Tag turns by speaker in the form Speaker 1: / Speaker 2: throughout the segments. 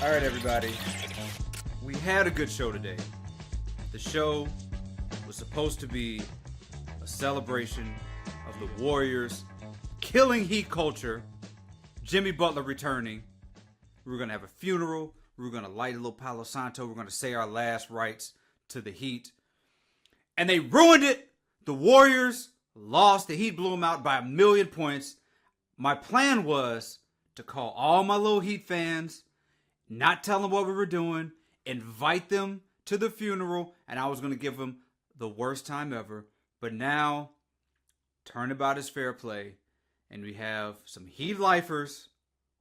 Speaker 1: All right, everybody. We had a good show today. The show was supposed to be a celebration of the Warriors killing Heat culture, Jimmy Butler returning. We were going to have a funeral. We were going to light a little Palo Santo. We're going to say our last rites to the Heat. And they ruined it. The Warriors lost. The Heat blew them out by 1,000,000 points. My plan was to call all my little Heat fans, not tell them what we were doing, invite them to the funeral, and I was going to give them the worst time ever. But now, turnabout is fair play, and we have some Heat lifers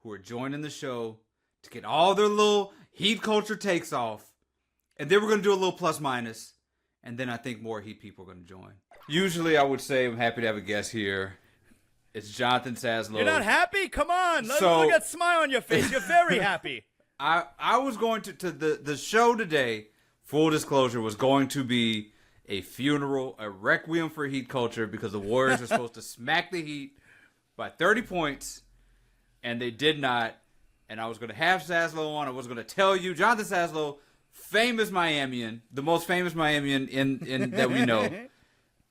Speaker 1: who are joining the show to get all their little Heat culture takes off. And then we're going to do a little plus minus, and then I think more Heat people are going to join. Usually I would say I'm happy to have a guest here. It's Jonathan Zaslow.
Speaker 2: You're not happy? Come on. Look at that smile on your face. You're very happy.
Speaker 1: I was going to the show today, full disclosure, was going to be a funeral, a requiem for Heat culture, because the Warriors are supposed to smack the Heat by 30 points, and they did not. And I was going to have Zaslow on. I was going to tell you, Jonathan Zaslow, famous Miamian, the most famous Miamian in that we know.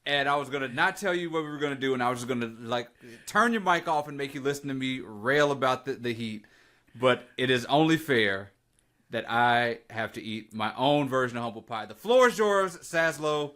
Speaker 1: And I was going to not tell you what we were going to do, and I was just going to turn your mic off and make you listen to me rail about the Heat. But it is only fair that I have to eat my own version of humble pie. The floor is yours, Zaslow.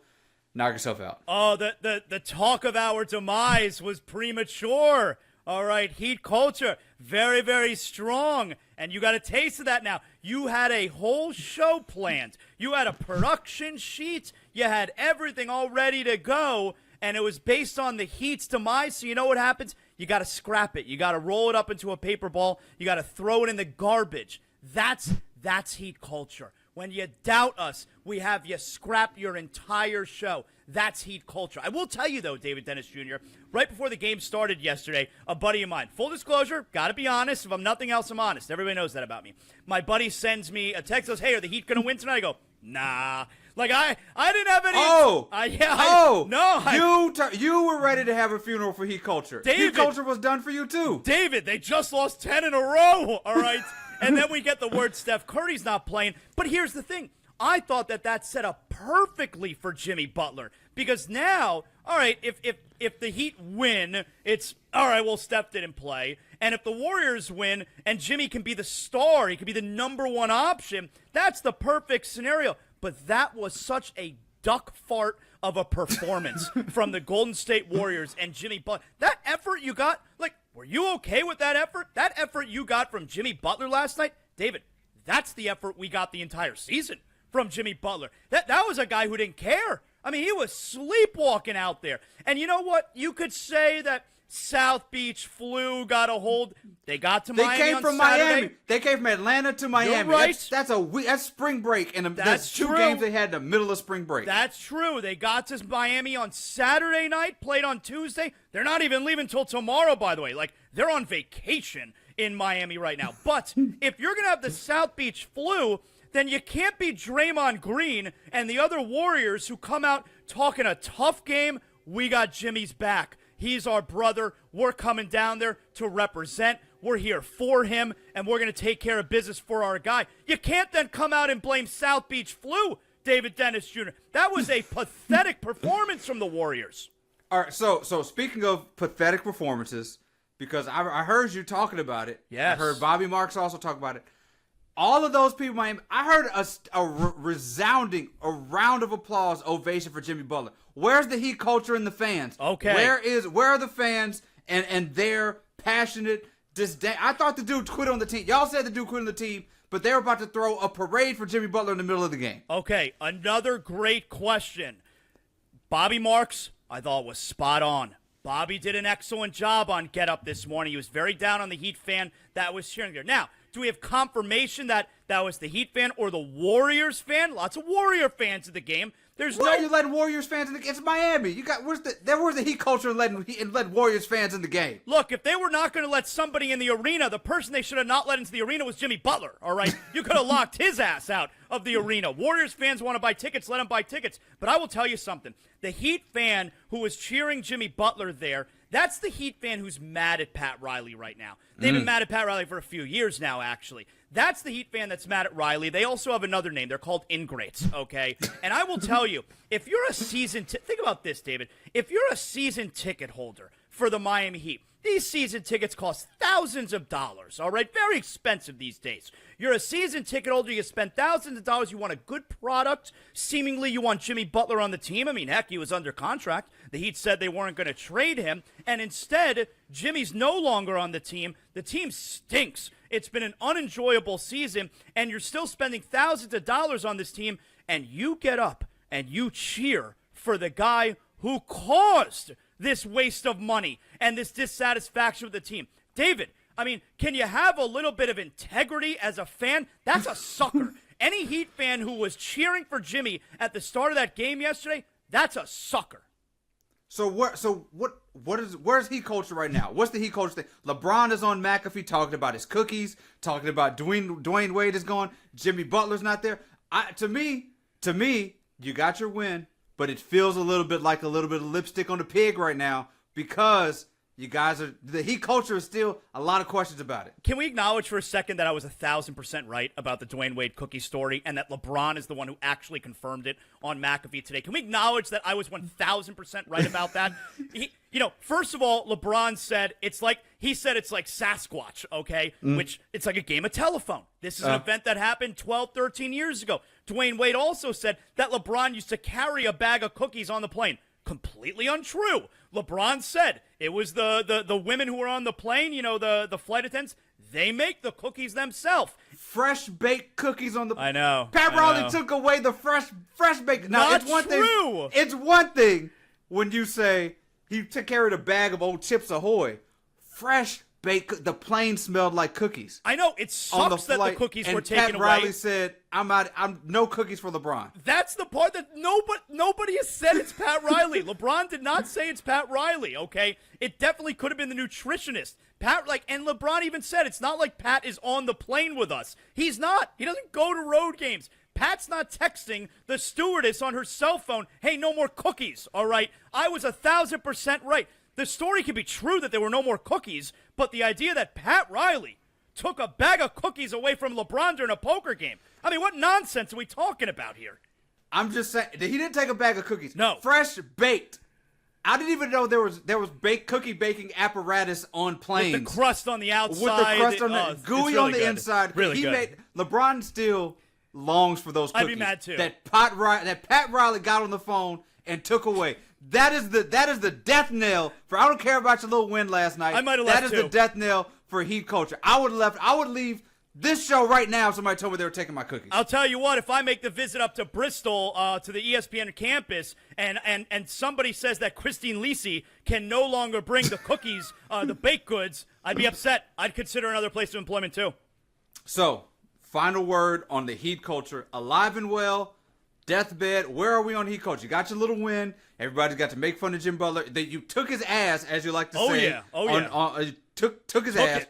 Speaker 1: Knock yourself out.
Speaker 2: Oh, the talk of our demise was premature. All right, Heat culture, very, very strong. And you got a taste of that now. You had a whole show planned. You had a production sheet. You had everything all ready to go. And it was based on the Heat's demise. So you know what happens? You got to scrap it. You got to roll it up into a paper ball. You got to throw it in the garbage. That's Heat culture. When you doubt us, we have you scrap your entire show. That's Heat culture. I will tell you, though, David Dennis Jr., right before the game started yesterday, a buddy of mine, full disclosure, got to be honest. If I'm nothing else, I'm honest. Everybody knows that about me. My buddy sends me a text, goes, hey, are the Heat going to win tonight? I go, nah. Like, I didn't have any.
Speaker 1: You were ready to have a funeral for Heat culture.
Speaker 2: David,
Speaker 1: Heat culture was done for you, too.
Speaker 2: David, they just lost 10 in a row, all right? And then we get the word Steph Curry's not playing. But here's the thing. I thought that set up perfectly for Jimmy Butler. Because now, all right, if the Heat win, it's, all right, well, Steph didn't play. And if the Warriors win and Jimmy can be the star, he can be the number one option, that's the perfect scenario. But that was such a duck fart of a performance from the Golden State Warriors and Jimmy Butler. That effort you got, were you okay with that effort? That effort you got from Jimmy Butler last night? David, that's the effort we got the entire season from Jimmy Butler. That was a guy who didn't care. I mean, he was sleepwalking out there. And you know what? You could say that South Beach flu got a hold. They got to Miami.
Speaker 1: They came from
Speaker 2: Saturday.
Speaker 1: Miami. They came from Atlanta to Miami.
Speaker 2: You're right.
Speaker 1: That's spring break, and that's two games they had in the middle of spring break.
Speaker 2: That's true. They got to Miami on Saturday night, played on Tuesday. They're not even leaving until tomorrow, by the way. They're on vacation in Miami right now. But if you're going to have the South Beach flu, then you can't be Draymond Green and the other Warriors who come out talking a tough game. We got Jimmy's back. He's our brother. We're coming down there to represent. We're here for him, and we're going to take care of business for our guy. You can't then come out and blame South Beach flu, David Dennis Jr. That was a pathetic performance from the Warriors.
Speaker 1: All right, so speaking of pathetic performances, because I heard you talking about it.
Speaker 2: Yes.
Speaker 1: I heard Bobby Marks also talk about it. All of those people, I heard a resounding, a round of applause ovation for Jimmy Butler. Where's the Heat culture and the fans?
Speaker 2: Okay.
Speaker 1: Where are the fans and their passionate disdain? I thought the dude quit on the team. Y'all said the dude quit on the team, but they were about to throw a parade for Jimmy Butler in the middle of the game.
Speaker 2: Okay, another great question. Bobby Marks, I thought was spot on. Bobby did an excellent job on Get Up this morning. He was very down on the Heat fan that was cheering there. Now, do we have confirmation that was the Heat fan or the Warriors fan? Lots of Warrior fans at the game.
Speaker 1: Why are you letting Warriors fans in the game? It's Miami. Where's the Heat culture and let Warriors fans in the game?
Speaker 2: Look, if they were not going to let somebody in the arena, the person they should have not let into the arena was Jimmy Butler, all right? You could have locked his ass out of the arena. Warriors fans want to buy tickets, let them buy tickets. But I will tell you something. The Heat fan who was cheering Jimmy Butler there, That's the Heat fan who's mad at Pat Riley right now. They've been mad at Pat Riley for a few years now, actually. That's the Heat fan that's mad at Riley. They also have another name. They're called ingrates, okay? And I will tell you, if you're a think about this, David. If you're a season ticket holder for the Miami Heat, these season tickets cost thousands of dollars, all right? Very expensive these days. You're a season ticket holder. You spend thousands of dollars. You want a good product. Seemingly, you want Jimmy Butler on the team. I mean, heck, he was under contract. The Heat said they weren't going to trade him. And instead, Jimmy's no longer on the team. The team stinks. It's been an unenjoyable season, and you're still spending thousands of dollars on this team, and you get up and you cheer for the guy who caused this waste of money and this dissatisfaction with the team. David, I mean, can you have a little bit of integrity as a fan? That's a sucker. Any Heat fan who was cheering for Jimmy at the start of that game yesterday, that's a sucker.
Speaker 1: Where's Heat culture right now? What's the Heat culture thing? LeBron is on McAfee talking about his cookies, talking about Dwayne Wade is gone, Jimmy Butler's not there. To me, you got your win, but it feels a little bit like a little bit of lipstick on the pig right now because you guys the Heat culture is still a lot of questions about it.
Speaker 2: Can we acknowledge for a second that I was 1,000% right about the Dwayne Wade cookie story and that LeBron is the one who actually confirmed it on McAfee today? Can we acknowledge that I was 1,000% right about that? First of all, LeBron said it's like Sasquatch, okay? Which it's like a game of telephone. This is an event that happened 12, 13 years ago. Dwayne Wade also said that LeBron used to carry a bag of cookies on the plane. Completely untrue. LeBron said it was the women who were on the plane, the flight attendants, they make the cookies themselves.
Speaker 1: Fresh baked cookies on the
Speaker 2: I know.
Speaker 1: Pat Riley took away the fresh baked. Now,
Speaker 2: Not
Speaker 1: it's one
Speaker 2: true.
Speaker 1: It's one thing when you say he carried a bag of old Chips Ahoy. Fresh baked, the plane smelled like cookies.
Speaker 2: I know, it sucks that the cookies were taken away.
Speaker 1: Pat Riley said, I'm out. I'm no cookies for LeBron.
Speaker 2: That's the part that nobody has said it's Pat Riley. LeBron did not say it's Pat Riley, okay? It definitely could have been the nutritionist. And LeBron even said it's not like Pat is on the plane with us. He's not. He doesn't go to road games. Pat's not texting the stewardess on her cell phone, hey, no more cookies, all right? I was 1,000% right. The story could be true that there were no more cookies, but the idea that Pat Riley took a bag of cookies away from LeBron during a poker game, I mean, what nonsense are we talking about here?
Speaker 1: I'm just saying, he didn't take a bag of cookies.
Speaker 2: No.
Speaker 1: Fresh baked. I didn't even know there was cookie baking apparatus on planes.
Speaker 2: With the crust on the outside.
Speaker 1: With the crust on the gooey
Speaker 2: really
Speaker 1: on the
Speaker 2: good.
Speaker 1: inside.
Speaker 2: Really good.
Speaker 1: LeBron still longs for those cookies.
Speaker 2: I'd be mad too.
Speaker 1: That Pat Riley got on the phone and took away. That is the death knell for. I don't care about your little win last night.
Speaker 2: I might have left
Speaker 1: That is
Speaker 2: too.
Speaker 1: the death knell for Heat culture. I would leave this show right now if somebody told me they were taking my cookies.
Speaker 2: I'll tell you what, if I make the visit up to Bristol to the ESPN campus and somebody says that Christine Lisi can no longer bring the cookies, the baked goods, I'd be upset. I'd consider another place of employment too.
Speaker 1: So, final word on the Heat culture. Alive and well, deathbed. Where are we on Heat culture? You got your little win. Everybody's got to make fun of Jim Butler. You took his ass, as you like to say.
Speaker 2: Oh, yeah.
Speaker 1: Took his ass.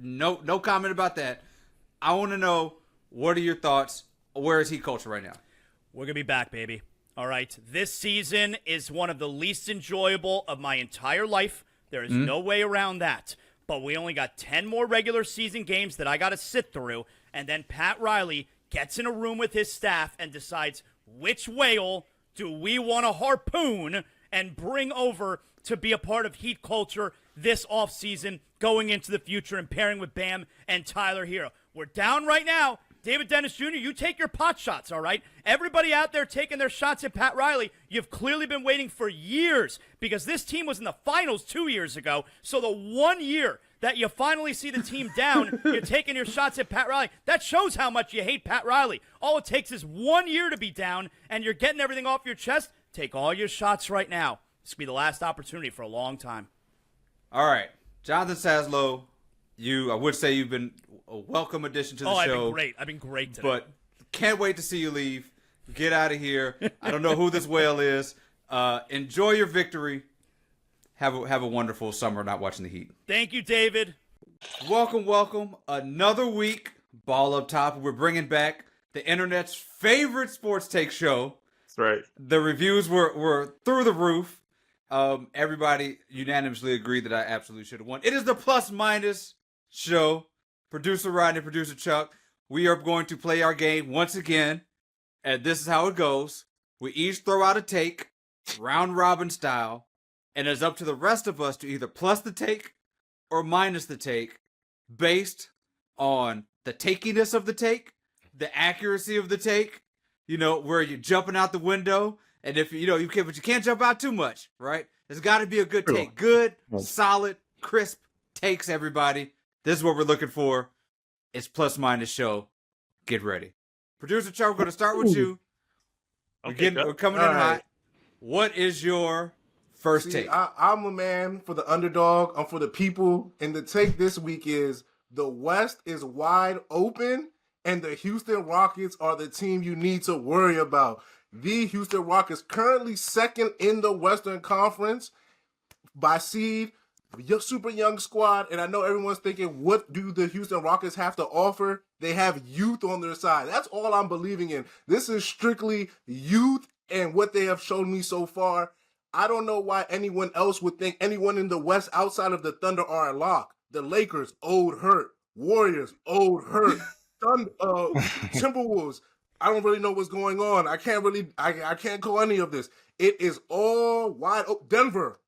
Speaker 1: No comment about that. I want to know, what are your thoughts? Where is Heat culture right now?
Speaker 2: We're going to be back, baby. All right. This season is one of the least enjoyable of my entire life. There is no way around that. But we only got 10 more regular season games that I got to sit through. And then Pat Riley gets in a room with his staff and decides which whale do we want to harpoon and bring over to be a part of Heat culture this offseason, going into the future and pairing with Bam and Tyler Hero. We're down right now. David Dennis Jr., you take your pot shots, all right? Everybody out there taking their shots at Pat Riley, you've clearly been waiting for years because this team was in the finals 2 years ago. So the 1 year that you finally see the team down, you're taking your shots at Pat Riley. That shows how much you hate Pat Riley. All it takes is 1 year to be down, and you're getting everything off your chest. Take all your shots right now. This will be the last opportunity for a long time.
Speaker 1: All right. Jonathan Zaslow, I would say you've been a welcome addition to the show.
Speaker 2: I've been great today.
Speaker 1: But can't wait to see you leave. Get out of here. I don't know who this whale is. Enjoy your victory. Have a wonderful summer not watching the Heat.
Speaker 2: Thank you, David.
Speaker 1: Welcome. Another week. Ball up top. We're bringing back the internet's favorite sports take show.
Speaker 3: That's right.
Speaker 1: The reviews were through the roof. Everybody unanimously agreed that I absolutely should have won. It is the plus minus show. Producer Rodney, producer Chuck. We are going to play our game once again, and this is how it goes. We each throw out a take, round robin style, and it's up to the rest of us to either plus the take or minus the take based on the takiness of the take, the accuracy of the take, where you're jumping out the window. And if you can't, but you can't jump out too much, right? There's got to be a good take. Good, solid, crisp takes, everybody. This is what we're looking for. It's plus minus show. Get ready. Producer Chuck, we're going to start with you. We're coming in hot. What is your first take?
Speaker 3: I'm a man for the underdog. I'm for the people. And the take this week is the West is wide open, and the Houston Rockets are the team you need to worry about. The Houston Rockets currently second in the Western Conference by seed. Your super young squad, and I know everyone's thinking, what do the Houston Rockets have to offer? They have youth on their side. That's all I'm believing in. This is strictly youth and what they have shown me so far. I don't know why anyone else would think anyone in the West outside of the Thunder are a lock. The Lakers, old hurt. Warriors, old hurt. Timberwolves, I don't really know what's going on. I can't call any of this. It is all wide open. Denver,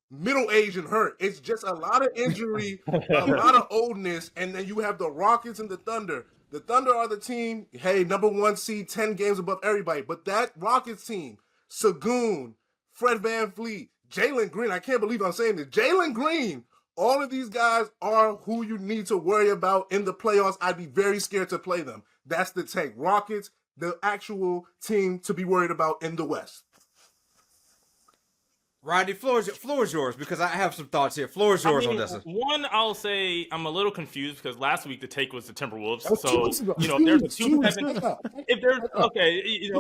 Speaker 3: middle age and hurt. It's just a lot of injury, a lot of oldness, and then you have the Rockets and the Thunder. The Thunder are the team, hey, number 1 seed, 10 games above everybody. But that Rockets team, Sagoon, Fred VanVleet, Jalen Green, I can't believe I'm saying this, Jalen Green, all of these guys are who you need to worry about in the playoffs. I'd be very scared to play them. That's the take. Rockets, the actual team to be worried about in the West.
Speaker 1: Rodney, floor is yours, because I have some thoughts here. Floor is yours on this.
Speaker 4: One, I'll say I'm a little confused because last week the take was the Timberwolves. So, there's a 2-7. If there's,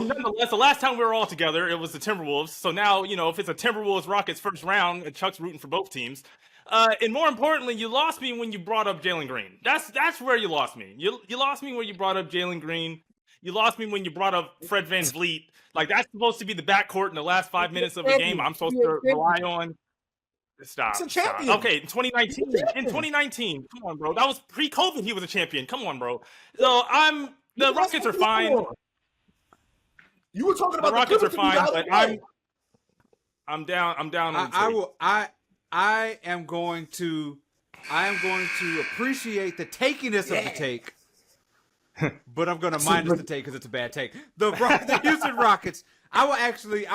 Speaker 4: nonetheless, the last time we were all together, it was the Timberwolves. So now, if it's a Timberwolves-Rockets first round, and Chuck's rooting for both teams. And more importantly, you lost me when you brought up Jalen Green. That's where you lost me. You lost me when you brought up Jalen Green. You lost me when you brought up Fred VanVleet. Like, that's supposed to be the backcourt in the last 5 minutes of a game. I'm supposed to rely on. Stop. Okay, in 2019. Come on, bro. That was pre-COVID. He was a champion. Come on, bro. So the Rockets are fine.
Speaker 3: You were talking about
Speaker 4: the Rockets are fine, but I'm down. I'm down.
Speaker 1: I am going to appreciate the takiness of the take, but I'm going to minus the take because it's a bad take. The Houston Rockets. I will actually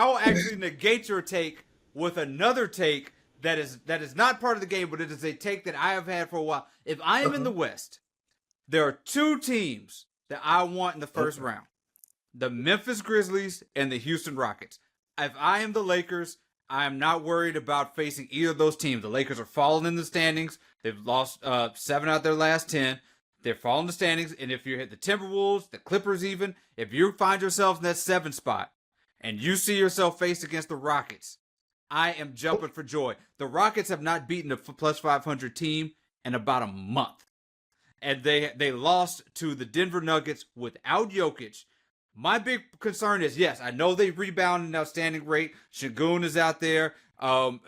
Speaker 1: negate your take with another take that is not part of the game, but it is a take that I have had for a while. If I am in the West, there are 2 teams that I want in the first round: the Memphis Grizzlies and the Houston Rockets. If I am the Lakers, I am not worried about facing either of those teams. The Lakers are falling in the standings. They've lost 7 out of their last 10. They're falling in the standings. And if you hit the Timberwolves, the Clippers even, if you find yourself in that 7 spot and you see yourself faced against the Rockets, I am jumping for joy. The Rockets have not beaten a plus 500 team in about a month. And they lost to the Denver Nuggets without Jokic. My big concern is, yes, I know they rebound at an outstanding rate. Şengün is out there. And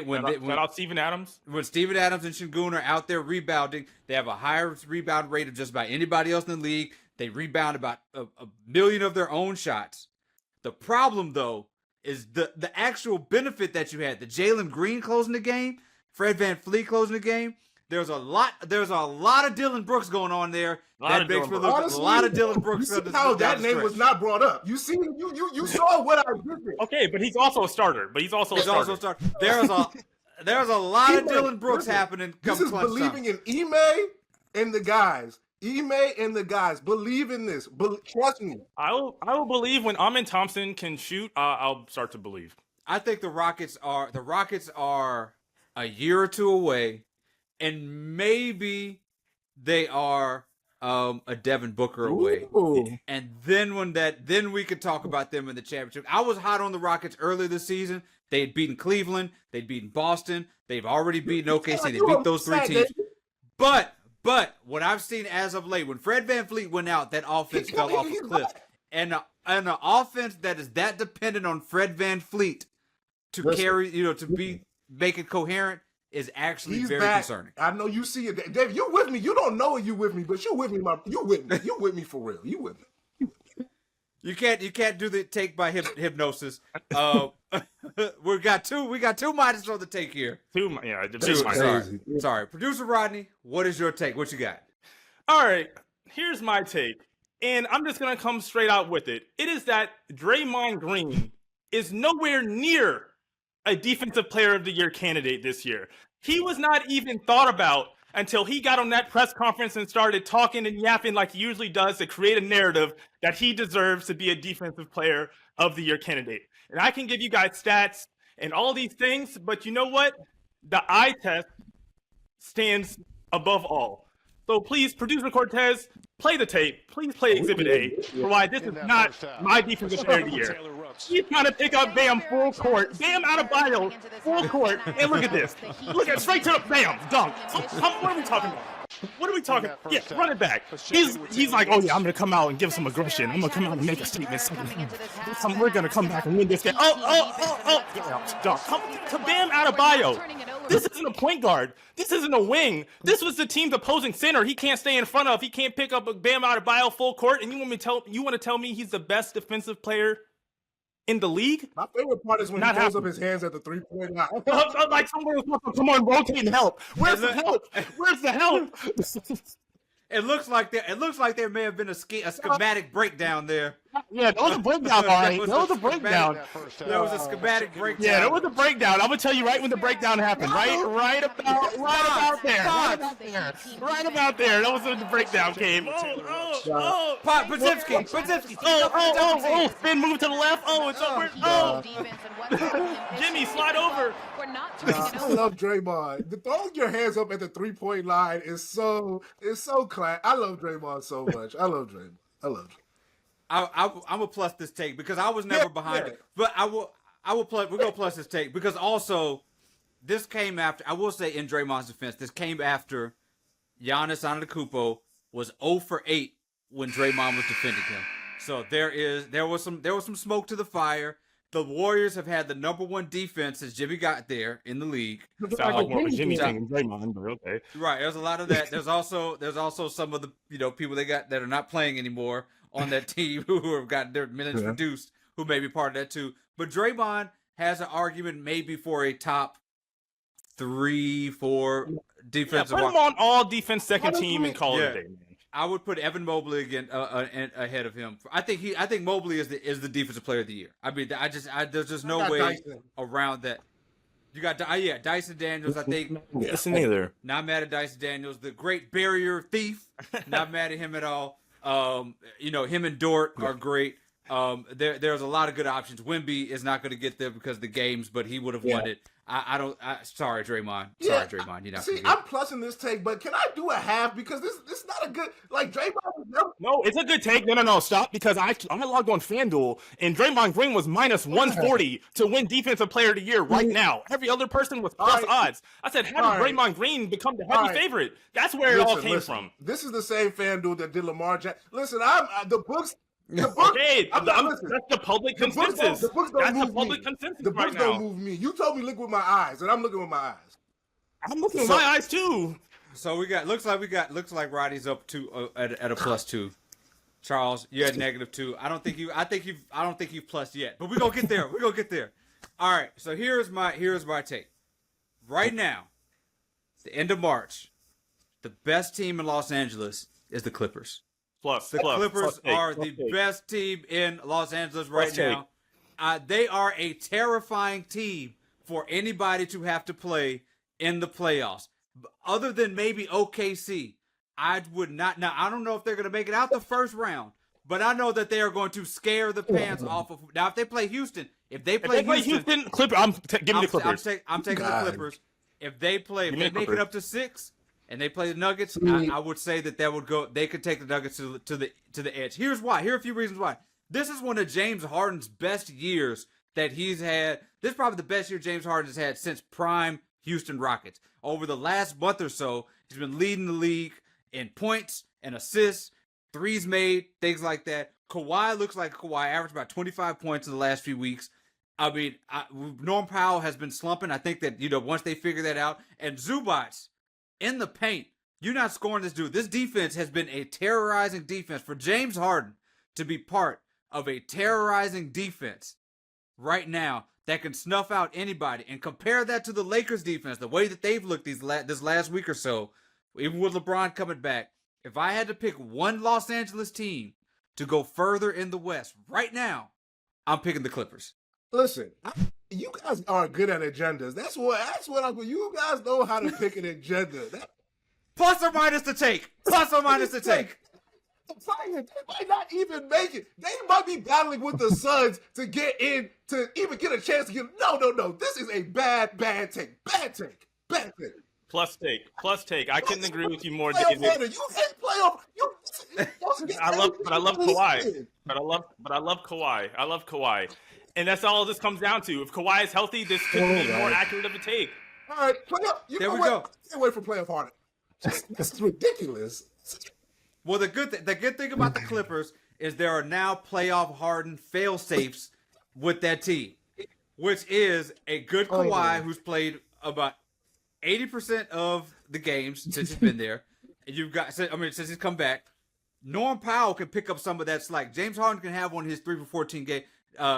Speaker 1: when
Speaker 4: Steven Adams?
Speaker 1: When Steven Adams and Şengün are out there rebounding, they have a higher rebound rate of just about anybody else in the league. They rebound about a million of their own shots. The problem, though, is the actual benefit that you had. The Jalen Green closing the game, Fred VanVleet closing the game. There's a lot of Dillon Brooks going on there. That makes me look a lot of Dillon Brooks.
Speaker 3: You see how that name was not brought up. You see, you saw what I did.
Speaker 4: Okay, but he's also a starter. There's
Speaker 1: a lot of Dillon Brooks happening.
Speaker 3: This is believing in Ime and the guys. Believe in this. Trust me.
Speaker 4: I will believe when Amin Thompson can shoot. I'll start to believe.
Speaker 1: I think the Rockets are a year or 2 away. And maybe they are a Devin Booker away.
Speaker 3: Ooh.
Speaker 1: And then we could talk about them in the championship. I was hot on the Rockets earlier this season. They had beaten Cleveland. They'd beaten Boston. They've already beaten OKC. They beat those 3 teams. But what I've seen as of late, when Fred VanVleet went out, that offense fell off a cliff. And an offense that is that dependent on Fred VanVleet to carry, to make it coherent is actually
Speaker 3: He's
Speaker 1: very
Speaker 3: back.
Speaker 1: concerning.
Speaker 3: I know you see it, Dave. You with me? You don't know you with me, but you with me, You with me? You with me for real? You with me?
Speaker 1: You can't do the take by hypnosis. We got two minus on the take here.
Speaker 4: Two.
Speaker 1: Sorry, producer Rodney. What is your take? What you got?
Speaker 4: All right, here's my take, and I'm just gonna come straight out with it. It is that Draymond Green is nowhere near a Defensive Player of the Year candidate this year. He was not even thought about until he got on that press conference and started talking and yapping like he usually does to create a narrative that he deserves to be a Defensive Player of the Year candidate. And I can give you guys stats and all these things, but you know what? The eye test stands above all. So please, producer Cortez, play the tape. Please play Exhibit A for why this is not my Defensive Player of the Year. He's trying to pick up Bam full court. Bam Adebayo full court. And look at this. Look at straight to the Bam dunk. What are we talking about? What are we talking about? Yeah, run it back. He's like, oh yeah, I'm gonna come out and give some aggression. I'm gonna come out and make a statement. We're gonna come back and win this game. Dunk. To Bam Adebayo. This isn't a point guard. This isn't a wing. This was the team's opposing center. He can't stay in front of. He can't pick up a Bam Adebayo full court. And you want to tell me he's the best defensive player in the league?
Speaker 3: My favorite part is when he throws up his hands at the 3-point line.
Speaker 4: Like someone was supposed to come on, rotate and help. Where's the help? Where's the help?
Speaker 1: It looks like there may have been a schematic breakdown there.
Speaker 4: Yeah, there was a breakdown, all right. There was a breakdown.
Speaker 1: There was a schematic breakdown.
Speaker 4: Yeah, there was a breakdown. I'm gonna tell you right when the breakdown happened. Right about there. That was when the breakdown came.
Speaker 1: Podziemski.
Speaker 4: Spin move to the left. It's over. Jimmy, slide over.
Speaker 3: I love Draymond. Throwing your hands up at the 3-point line is so class. I love Draymond so much. I love Draymond.
Speaker 1: I'm gonna plus this take because I was never behind it, but I will plus. We're gonna plus this take because also this came after. I will say in Draymond's defense, this came after Giannis Antetokounmpo was 0 for 8 when Draymond was defending him. So there was some smoke to the fire. The Warriors have had the #1 defense since Jimmy got there in the league.
Speaker 4: Sounds like more of a Jimmy thing than Draymond, but okay.
Speaker 1: Right, there's a lot of that. There's also some of the people they got that are not playing anymore on that team who have gotten their minutes reduced, who may be part of that too. But Draymond has an argument maybe for a top 3-4 defensive.
Speaker 4: Put him on all defense second team and call it a day, man.
Speaker 1: I would put Evan Mobley again ahead of him. I think Mobley is the defensive player of the year. I mean, there's just no way
Speaker 3: Dyson
Speaker 1: around that. You got Dyson Daniels. I think
Speaker 4: listen either.
Speaker 1: Not mad at Dyson Daniels, the great barrier thief. Not mad at him at all. Him and Dort are great. There's a lot of good options. Wemby is not going to get there because of the games, but he would have won it. Sorry, Draymond. Sorry, Draymond. You're not.
Speaker 3: See, I'm plussing this take, but can I do a half because this is not a good Draymond is never.
Speaker 4: No, it's a good take. No, stop because I logged on FanDuel and Draymond Green was minus 140 to win Defensive Player of the Year right now. Every other person was plus odds. I said, how did Draymond Green become the heavy favorite? That's where it all came from.
Speaker 3: This is the same FanDuel that did Lamar Jackson. Listen, the books.
Speaker 4: Okay, that's the public consensus.
Speaker 3: The books don't move me. The books
Speaker 4: right now.
Speaker 3: don't move me. You told me look with my eyes, and I'm looking with my eyes.
Speaker 4: I'm looking with my eyes too.
Speaker 1: So looks like Roddy's up to at a +2. Charles, you're at -2. I don't think you've plus yet, but we're gonna get there. All right. So here's my take. Right now, the end of March, the best team in Los Angeles is the Clippers. The Clippers are the best team in Los Angeles right now. They are a terrifying team for anybody to have to play in the playoffs. Other than maybe OKC, I would not. Now, I don't know if they're going to make it out the first round, but I know that they are going to scare the pants off of. Now, if they play Houston, Clippers.
Speaker 4: I'm taking the Clippers.
Speaker 1: I'm taking the Clippers. If they make it up to 6. And they play the Nuggets, I would say that would go. They could take the Nuggets to the edge. Here's why. Here are a few reasons why. This is one of James Harden's best years that he's had. This is probably the best year James Harden has had since prime Houston Rockets. Over the last month or so, he's been leading the league in points and assists, threes made, things like that. Kawhi looks like Kawhi, averaged about 25 points in the last few weeks. I mean, Norm Powell has been slumping. I think that, once they figure that out, and Zubats in the paint, you're not scoring this dude. This defense has been a terrorizing defense. For James Harden to be part of a terrorizing defense right now that can snuff out anybody, and compare that to the Lakers defense, the way that they've looked this last week or so, even with LeBron coming back. If I had to pick one Los Angeles team to go further in the West right now, I'm picking the Clippers.
Speaker 3: Listen, you guys are good at agendas. That's what you guys know how to pick an agenda.
Speaker 1: Plus or minus the take. Plus or minus the take.
Speaker 3: They might not even make it. They might be battling with the Suns to get in, to even get a chance to get. No. This is a bad take. Bad take.
Speaker 4: Plus take. I couldn't agree with you more.
Speaker 3: You hate playoff.
Speaker 4: I love Kawhi. But I love Kawhi. And that's all this comes down to. If Kawhi is healthy, this could be more accurate of a take.
Speaker 3: All right, playoff. There we go. Can't wait for playoff Harden. That's ridiculous.
Speaker 1: Well, the good thing about the Clippers is there are now playoff Harden fail safes with that team, which is a good Kawhi who's played about 80% of the games since he's been there. And since he's come back, Norm Powell can pick up some of that slack. James Harden can have one of his 3 for 14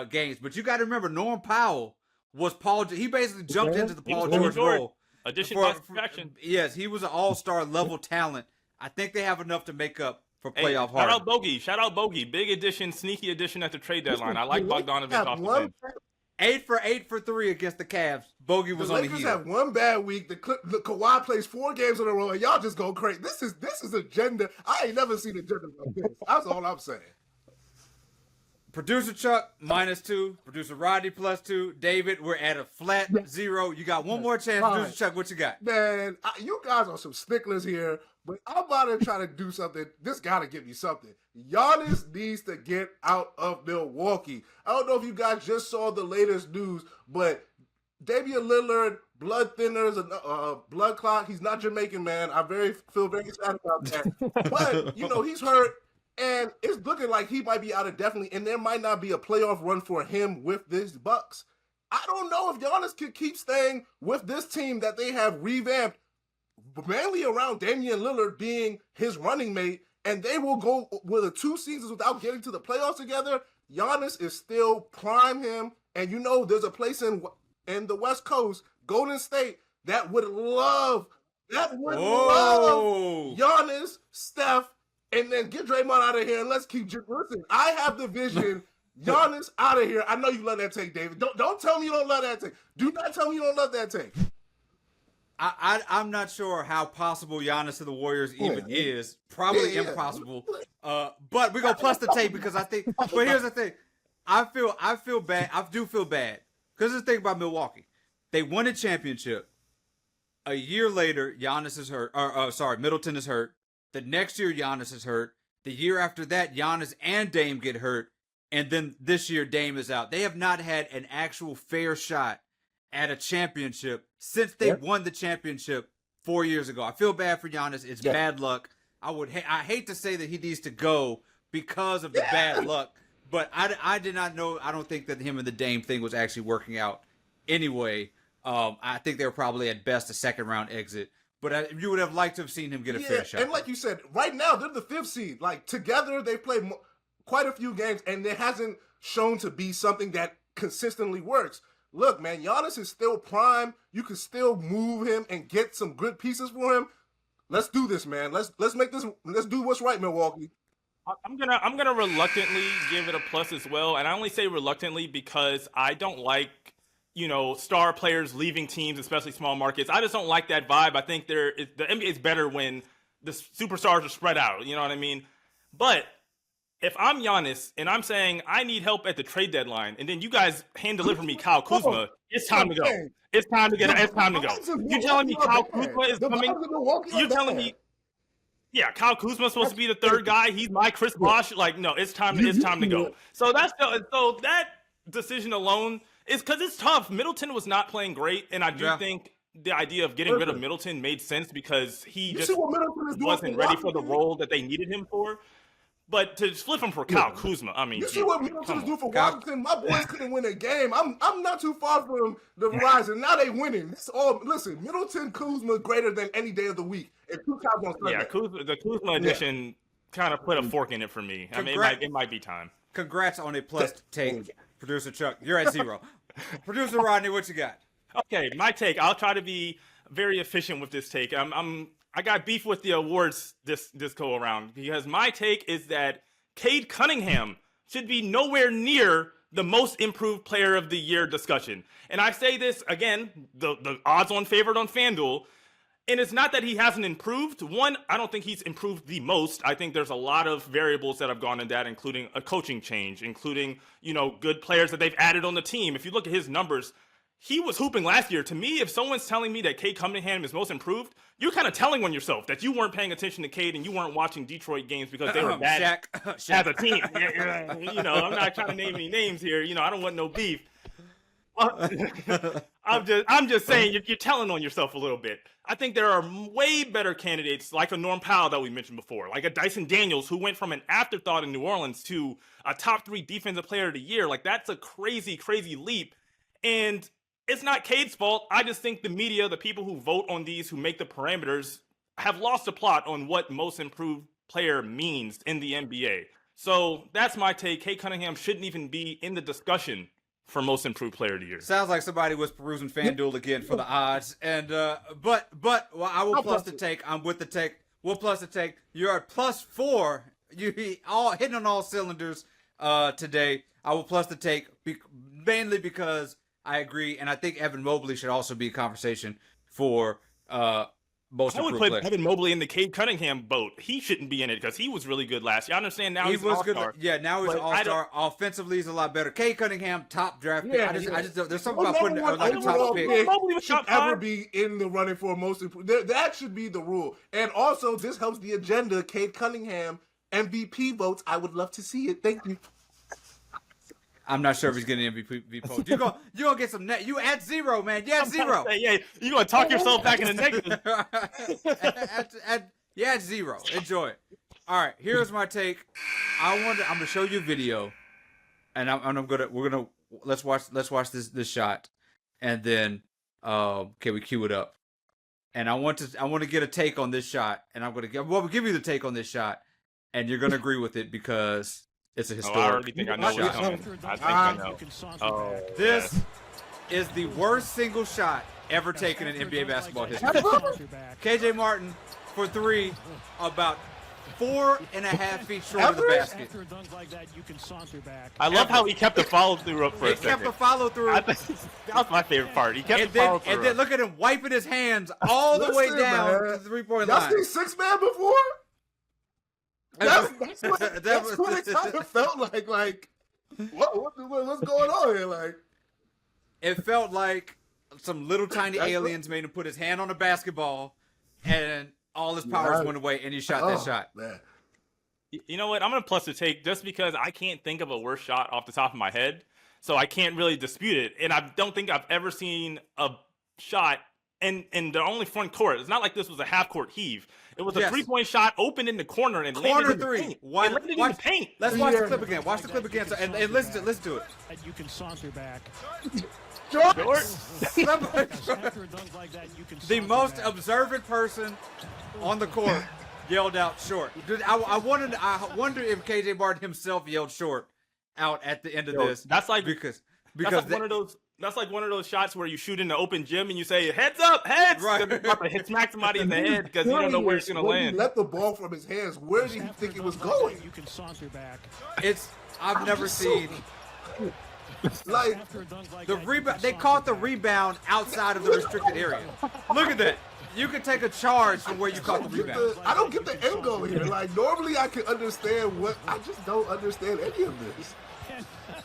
Speaker 1: games, but you got to remember Norm Powell was Paul. He basically jumped into the Paul George role.
Speaker 4: Addition by subtraction.
Speaker 1: Yes, he was an all-star level talent. I think they have enough to make up for playoff Harden.
Speaker 4: Shout out Bogey. Big addition, sneaky addition at the trade deadline. I like Bogdanovich off the bench.
Speaker 1: 8 for 3 against the Cavs. Bogey was on the heel.
Speaker 3: The Lakers have one bad week. The Kawhi plays 4 games in a row, and y'all just go crazy. This is agenda. I ain't never seen agenda like this. That's all I'm saying.
Speaker 1: Producer Chuck, -2. Producer Rodney, +2. David, we're at a flat 0. You got one more chance. Producer Chuck, what you got?
Speaker 3: Man, you guys are some sticklers here, but I'm about to try to do something. This got to give me something. Giannis needs to get out of Milwaukee. I don't know if you guys just saw the latest news, but Damian Lillard, blood thinners, blood clot. He's not Jamaican, man. I feel very sad about that. But, he's hurt. And it's looking like he might be out indefinitely, and there might not be a playoff run for him with this Bucks. I don't know if Giannis could keep staying with this team that they have revamped, mainly around Damian Lillard being his running mate, and they will go with 2 seasons without getting to the playoffs together. Giannis is still prime him, and there's a place in the West Coast, Golden State, that would love Giannis, Steph, and then get Draymond out of here, and let's keep. Listen, I have the vision. Giannis out of here. I know you love that take, David. Don't tell me you don't love that take. Do not tell me you don't love that take.
Speaker 1: I'm not sure how possible Giannis to the Warriors even is. Probably impossible. But we're gonna plus the take because I think. But here's the thing. I feel bad. I do feel bad because the thing about Milwaukee, they won a championship. A year later, Giannis is hurt. Middleton is hurt. The next year, Giannis is hurt. The year after that, Giannis and Dame get hurt. And then this year, Dame is out. They have not had an actual fair shot at a championship since they won the championship 4 years ago. I feel bad for Giannis. It's bad luck. I hate to say that he needs to go because of the bad luck. But I did not know. I don't think that him and the Dame thing was actually working out anyway. I think they were probably at best a second-round exit. But you would have liked to have seen him get a fair shot.
Speaker 3: And like you said, right now, they're the 5th seed. Like, together, they've played quite a few games, and it hasn't shown to be something that consistently works. Look, man, Giannis is still prime. You can still move him and get some good pieces for him. Let's do this, man. Let's make this. Let's do what's right, Milwaukee.
Speaker 4: I'm gonna reluctantly give it a plus as well, and I only say reluctantly because I don't like star players leaving teams, especially small markets. I just don't like that vibe. I think the NBA is better when the superstars are spread out. You know what I mean? But if I'm Giannis and I'm saying I need help at the trade deadline, and then you guys hand deliver me Kyle Kuzma, it's time to go. It's time to go. You're telling me Kyle Kuzma is coming? You're telling me, Kyle Kuzma's supposed to be the 3rd guy. He's my Chris Bosh. Like, no, it's time to go. So that decision alone. It's because it's tough. Middleton was not playing great, and I do think the idea of getting rid of Middleton made sense because he just wasn't ready for the role that they needed him for. But to flip him for Kyle Kuzma, I mean,
Speaker 3: You see what Middleton is doing for Washington? My boys couldn't win a game. I'm not too far from the horizon. Now they winning. It's all listen. Middleton, Kuzma greater than any day of the week. And 2 times on Sunday.
Speaker 4: Yeah, the Kuzma edition kind of put a fork in it for me. I mean, it might be time.
Speaker 1: Congrats on a plus take, producer Chuck. You're at 0. Producer Rodney, what you got?
Speaker 4: Okay, my take. I'll try to be very efficient with this take. I got beef with the awards this go around because my take is that Cade Cunningham should be nowhere near the most improved player of the year discussion. And I say this again, the odds on favored on FanDuel. And it's not that he hasn't improved. One, I don't think he's improved the most. I think there's a lot of variables that have gone in that, including a coaching change, including, good players that they've added on the team. If you look at his numbers, he was hooping last year. To me, if someone's telling me that Cade Cunningham is most improved, you're kind of telling on yourself that you weren't paying attention to Cade and you weren't watching Detroit games because they were bad as a team. I'm not trying to name any names here. I don't want no beef. I'm just saying you're telling on yourself a little bit. I think there are way better candidates like a Norm Powell that we mentioned before, like a Dyson Daniels who went from an afterthought in New Orleans to a top 3 defensive player of the year. Like that's a crazy, crazy leap. And it's not Cade's fault. I just think the media, the people who vote on these, who make the parameters, have lost the plot on what most improved player means in the NBA. So that's my take. Cade Cunningham shouldn't even be in the discussion for most improved player of the year.
Speaker 1: Sounds like somebody was perusing FanDuel again for the odds. And but I will plus the take. I'm with the take. We'll plus the take. You're at +4. You all hitting on all cylinders today. I will plus the take mainly because I agree, and I think Evan Mobley should also be a conversation for most improved player.
Speaker 4: I would put Evan Mobley in the Cade Cunningham boat. He shouldn't be in it because he was really good last year. I understand now he's an all-star.
Speaker 1: Yeah, now he's an all-star. Offensively, he's a lot better. Cade Cunningham, top draft pick. I just there's something about putting like a top pick.
Speaker 3: Mobley should ever be in the running for most improved. That should be the rule. And also, this helps the agenda. Cade Cunningham MVP votes. I would love to see it. Thank you.
Speaker 1: I'm not sure if he's getting MVP vote. You gonna get some net. You at 0, man. You at 0.
Speaker 4: Yeah, you gonna talk yourself back in the negative.
Speaker 1: You at 0. Enjoy it. All right, here's my take. I'm gonna show you a video, and let's watch this shot, and then we cue it up, and I want to get a take on this shot, and we'll give you the take on this shot, and you're gonna agree with it because it's a historic
Speaker 4: I already think I know what's coming. I think I know. Oh,
Speaker 1: this is the worst single shot ever taken in NBA basketball history. KJ Martin for 3, about 4.5 feet short of the basket.
Speaker 4: I love how he kept the follow through up for a second.
Speaker 1: He kept the follow through.
Speaker 4: That was my favorite part. He kept the follow through.
Speaker 1: And then look at him wiping his hands all the way down to the 3-point line.
Speaker 3: Y'all seen 6-man before? That's what it kind of felt like. Like, what's going on here? Like,
Speaker 1: it felt like some little tiny aliens made him put his hand on a basketball, and all his powers went away, and he shot that shot.
Speaker 3: Man.
Speaker 4: You know what? I'm gonna plus the take just because I can't think of a worse shot off the top of my head, so I can't really dispute it. And I don't think I've ever seen a shot in the only front court. It's not like this was a half court heave. It was a 3-point shot open in the corner and landed in the paint. Landed in the paint.
Speaker 1: Let's watch the clip again. Watch the clip again and listen to it.
Speaker 5: You can saunter back.
Speaker 1: The most observant person on the court yelled out short. Dude, I wonder if KJ Martin himself yelled short out at the end of this.
Speaker 4: That's like
Speaker 1: because
Speaker 4: that's like one of those shots where you shoot in the open gym and you say, heads up, heads!
Speaker 1: Right.
Speaker 4: You're about to hit smack somebody in the head because you don't know where it's going to land.
Speaker 3: He let the ball from his hands. Where did he think it was going?
Speaker 5: You can saunter back.
Speaker 1: I've never seen...
Speaker 3: Like,
Speaker 1: the rebound, they caught the rebound outside of the restricted area. Look at that. You can take a charge from where you caught the rebound.
Speaker 3: I don't get the end goal here. Like, normally I can understand I just don't understand any of this.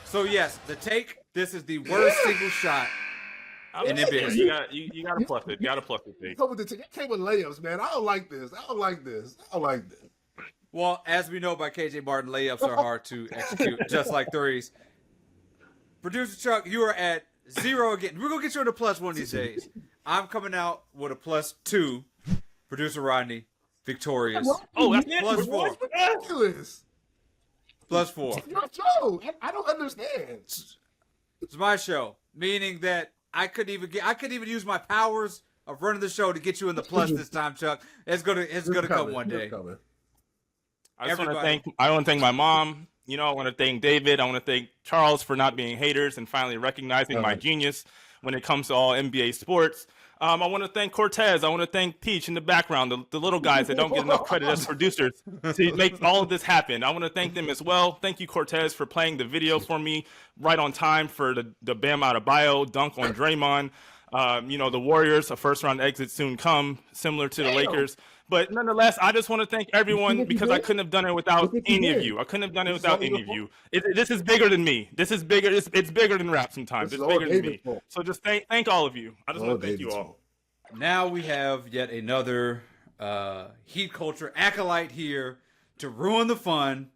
Speaker 1: So yes, the take. This is the worst single shot in NBA history.
Speaker 4: You got to plus it. You got to plus it.
Speaker 3: It came with layups, man. I don't like this.
Speaker 1: Well, as we know by KJ Martin, layups are hard to execute, just like threes. Producer Chuck, you are at 0 again. We're gonna get you on a plus one of these days. I'm coming out with a +2. Producer Rodney, victorious.
Speaker 4: Oh, that's
Speaker 1: +4.
Speaker 3: Ridiculous.
Speaker 1: +4.
Speaker 3: It's your show. I don't understand.
Speaker 1: It's my show, meaning that I couldn't even use my powers of running the show to get you in the plus this time, Chuck. It's gonna come one day.
Speaker 4: I just want to thank my mom. You know, I want to thank David. I want to thank Charles for not being haters and finally recognizing my genius when it comes to all NBA sports. I want to thank Cortez. I want to thank Peach in the background, the little guys that don't get enough credit as producers to make all of this happen. I want to thank them as well. Thank you, Cortez, for playing the video for me right on time for the Bam Adebayo dunk on Draymond. You know, the Warriors, a first-round exit soon come, similar to the Lakers. But nonetheless, I just want to thank everyone because I couldn't have done it without any of you. I couldn't have done it without any of you. This is bigger than me. This is bigger. It's bigger than rap sometimes. It's bigger than me. So just thank all of you. I just want to thank you all.
Speaker 1: Now we have yet another Heat culture acolyte here to ruin the fun.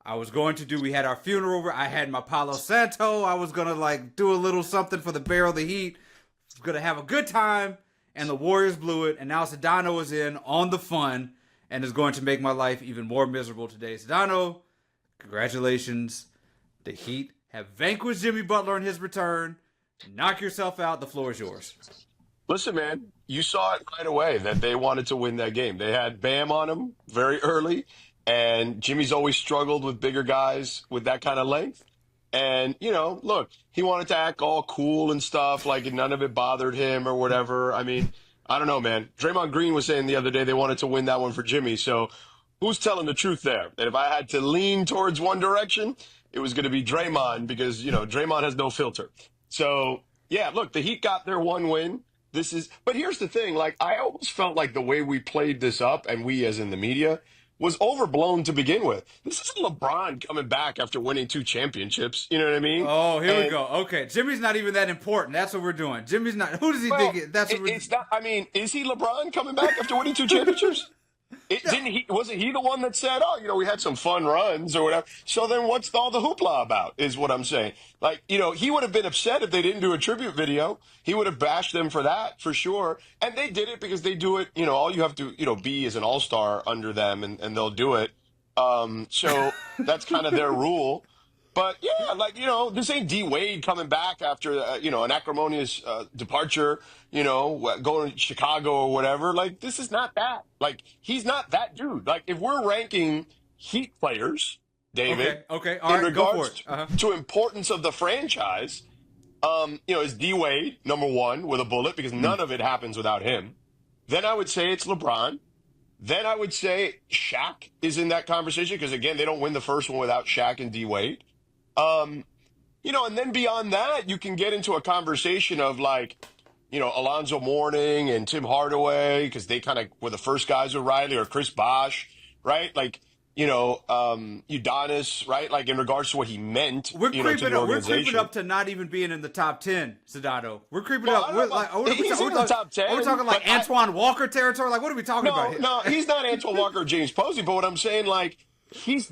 Speaker 1: We had our funeral. I had my Palo Santo. I was going to do a little something for the barrel of the Heat. I was going to have a good time. And the Warriors blew it, and now Sedano is in on the fun and is going to make my life even more miserable today. Sedano, congratulations. The Heat have vanquished Jimmy Butler in his return. Knock yourself out. The floor is yours.
Speaker 6: Listen, man, you saw it right away that they wanted to win that game. They had Bam on him very early, and Jimmy's always struggled with bigger guys with that kind of length. And, you know, look, he wanted to act all cool and stuff, like none of it bothered him or whatever. I mean, I don't know, man. Draymond Green was saying the other day they wanted to win that one for Jimmy. So who's telling the truth there? And if I had to lean towards one direction, it was going to be Draymond because, you know, Draymond has no filter. So, yeah, look, the Heat got their one win. But here's the thing, I almost felt like the way we played this up, and we as in the media, was overblown to begin with. This isn't LeBron coming back after winning 2 championships. You know what I mean?
Speaker 1: Oh, here we go. Okay, Jimmy's not even that important. That's what we're doing. Jimmy's not. Who does he think? That's what
Speaker 6: it's not. I mean, is he LeBron coming back after winning 2 championships? Wasn't he the one that said, "Oh, you know, we had some fun runs or whatever"? So then, what's all the hoopla about? Is what I'm saying. He would have been upset if they didn't do a tribute video. He would have bashed them for that for sure. And they did it because they do it. You know, all you have to be is an all-star under them, and they'll do it. So that's kind of their rule. But yeah, this ain't D Wade coming back after an acrimonious departure. Going to Chicago or whatever. This is not that. He's not that dude. If we're ranking Heat players, David,
Speaker 1: okay, all right,
Speaker 6: in regards
Speaker 1: go for it.
Speaker 6: to importance of the franchise, is D Wade number 1 with a bullet because none of it happens without him. Then I would say it's LeBron. Then I would say Shaq is in that conversation because again they don't win the first one without Shaq and D Wade. And then beyond that, you can get into a conversation of Alonzo Mourning and Tim Hardaway because they kind of were the first guys with Riley or Chris Bosh, right? Udonis, right? In regards to what he meant,
Speaker 1: we're
Speaker 6: to the organization.
Speaker 1: We're creeping up to not even being in the top 10, Sedano. We're creeping up.
Speaker 6: He's in the top 10.
Speaker 1: Are we talking Antoine Walker territory? What are we talking about here?
Speaker 6: No, he's not Antoine Walker or James Posey, but what I'm saying, he's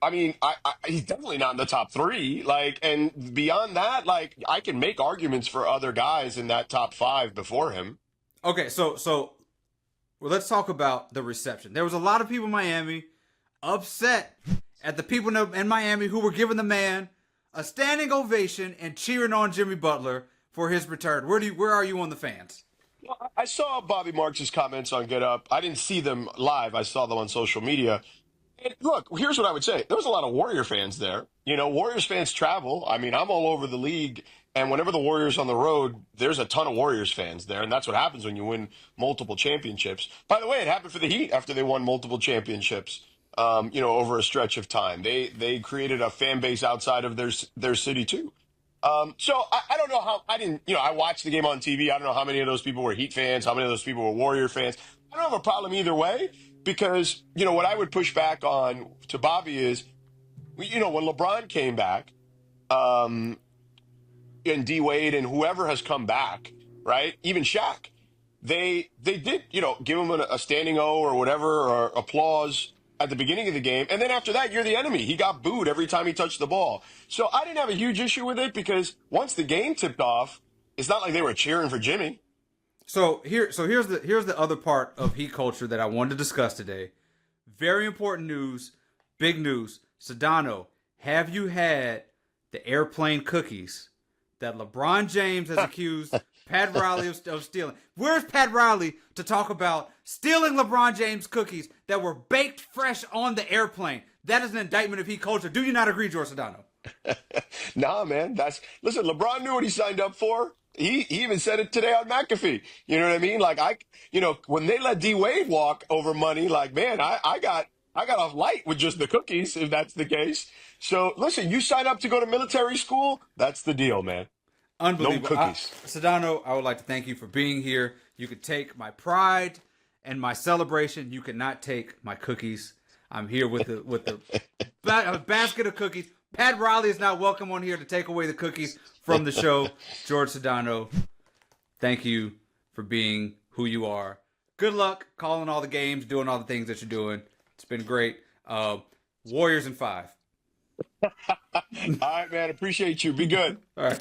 Speaker 6: definitely not in the top 3. And beyond that, I can make arguments for other guys in that top 5 before him.
Speaker 1: Okay, so let's talk about the reception. There was a lot of people in Miami upset at the people in Miami who were giving the man a standing ovation and cheering on Jimmy Butler for his return. Where are you on the fans?
Speaker 6: Well, I saw Bobby Marks' comments on Get Up. I didn't see them live. I saw them on social media. And look, here's what I would say. There was a lot of Warrior fans there. Warriors fans travel. I mean, I'm all over the league. And whenever the Warriors on the road, there's a ton of Warriors fans there. And that's what happens when you win multiple championships. By the way, it happened for the Heat after they won multiple championships, over a stretch of time. They created a fan base outside of their city, too. So I don't know how – I watched the game on TV. I don't know how many of those people were Heat fans, how many of those people were Warrior fans. I don't have a problem either way. Because, what I would push back on to Bobby is, when LeBron came back, and D Wade and whoever has come back, right? Even Shaq, they did, give him a standing O or whatever, or applause at the beginning of the game. And then after that, you're the enemy. He got booed every time he touched the ball. So I didn't have a huge issue with it because once the game tipped off, it's not like they were cheering for Jimmy.
Speaker 1: So here's the other part of Heat culture that I wanted to discuss today. Very important news, big news. Sedano, have you had the airplane cookies that LeBron James has accused Pat Riley of stealing? Where's Pat Riley to talk about stealing LeBron James cookies that were baked fresh on the airplane? That is an indictment of heat culture. Do you not agree, Jorge Sedano?
Speaker 6: Nah, man. Listen, LeBron knew what he signed up for. He even said it today on McAfee. You know what I mean? Like when they let D Wade walk over money, like, man, I got off light with just the cookies, if that's the case. So listen, you sign up to go to military school, that's the deal, man.
Speaker 1: Unbelievable.
Speaker 6: No cookies.
Speaker 1: Sedano, I would like to thank you for being here. You could take my pride and my celebration. You cannot take my cookies. I'm here with a basket of cookies. Pat Riley is not welcome on here to take away the cookies from the show. Jorge Sedano, thank you for being who you are. Good luck calling all the games, doing all the things that you're doing. It's been great. Warriors in 5.
Speaker 6: All right, man. Appreciate you. Be good.
Speaker 1: All right.